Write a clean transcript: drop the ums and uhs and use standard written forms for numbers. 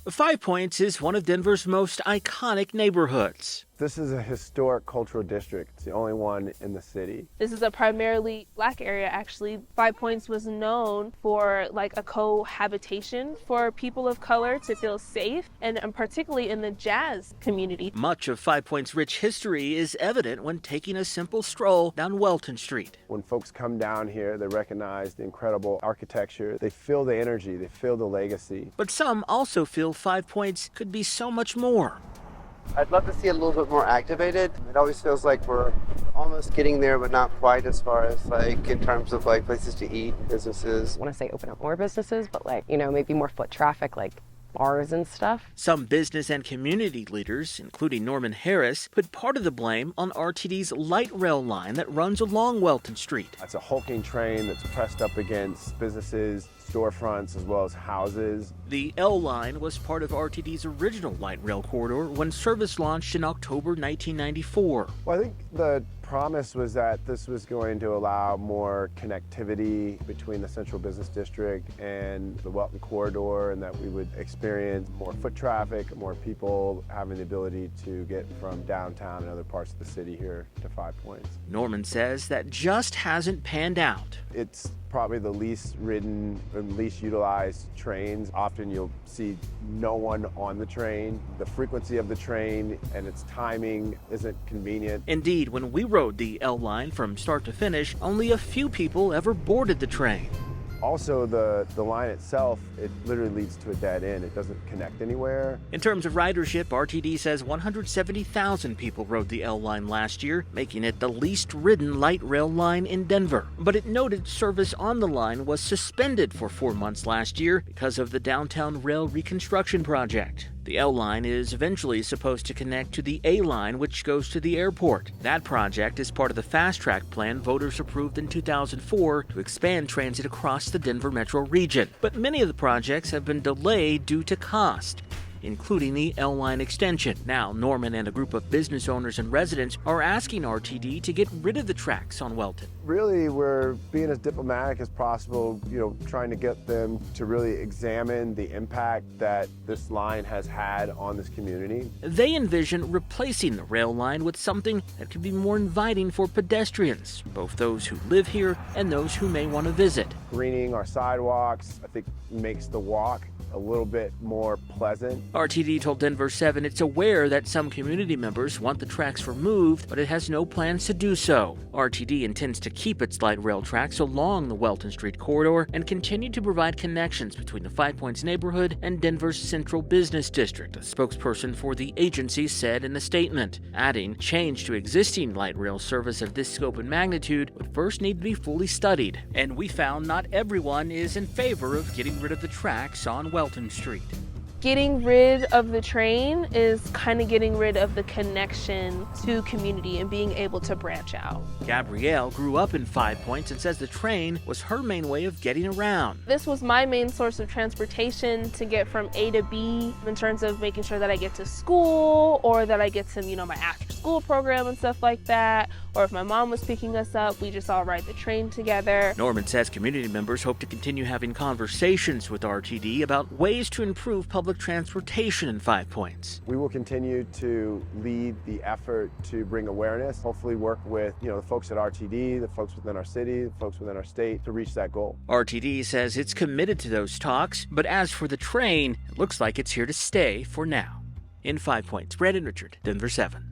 Five Points is one of Denver's most iconic neighborhoods. This is a historic cultural district. It's the only one in the city. This is a primarily Black area, actually. Five Points was known for like a cohabitation for people of color to feel safe, and particularly in the jazz community. Much of Five Points' rich history is evident when taking a simple stroll down Welton Street. When folks come down here, they recognize the incredible architecture. They feel the energy, they feel the legacy. But some also feel 5 Points could be so much more. I'd love to see it a little bit more activated. It always feels like we're almost getting there, but not quite, as far as like in terms of like places to eat, businesses. I want to say open up more businesses, but like, maybe more foot traffic, like bars and stuff. Some business and community leaders, including Norman Harris, put part of the blame on RTD's light rail line that runs along Welton Street. It's a hulking train that's pressed up against businesses, storefronts, as well as houses. The L line was part of RTD's original light rail corridor when service launched in October 1994. Well, I think the promise was that this was going to allow more connectivity between the central business district and the Welton corridor, and that we would experience more foot traffic, more people having the ability to get from downtown and other parts of the city here to 5 Points. Norman says that just hasn't panned out. It's probably the least ridden and least utilized trains. Often you'll see no one on the train. The frequency of the train and its timing isn't convenient. Indeed, when we rode the L line from start to finish, only a few people ever boarded the train. Also, the line itself, it literally leads to a dead end. It doesn't connect anywhere. In terms of ridership, RTD says 170,000 people rode the L line last year, making it the least ridden light rail line in Denver. But it noted service on the line was suspended for 4 months last year because of the downtown rail reconstruction project. The L line is eventually supposed to connect to the A line, which goes to the airport. That project is part of the fast track plan voters approved in 2004 to expand transit across the Denver metro region. But many of the projects have been delayed due to cost, including the L line extension. Now, Norman and a group of business owners and residents are asking RTD to get rid of the tracks on Welton. Really, we're being as diplomatic as possible, trying to get them to really examine the impact that this line has had on this community. They envision replacing the rail line with something that could be more inviting for pedestrians, both those who live here and those who may want to visit. Greening our sidewalks, I think, makes the walk a little bit more pleasant. RTD told Denver 7 it's aware that some community members want the tracks removed, but it has no plans to do so. RTD intends to keep its light rail tracks along the Welton Street corridor and continue to provide connections between the 5 Points neighborhood and Denver's central business district, a spokesperson for the agency said in a statement, adding change to existing light rail service of this scope and magnitude would first need to be fully studied. And we found not everyone is in favor of getting rid of the tracks on Welton Street. Getting rid of the train is kind of getting rid of the connection to community and being able to branch out. Gabrielle grew up in 5 Points and says the train was her main way of getting around. This was my main source of transportation to get from A to B in terms of making sure that I get to school or that I get to, my after school program and stuff like that. Or if my mom was picking us up, we just all ride the train together. Norman says community members hope to continue having conversations with RTD about ways to improve public transportation in 5 Points. We will continue to lead the effort to bring awareness, hopefully work with the folks at RTD, the folks within our city, the folks within our state to reach that goal. RTD says it's committed to those talks, but as for the train, it looks like it's here to stay for now. In 5 Points, Brandon Richard, Denver 7.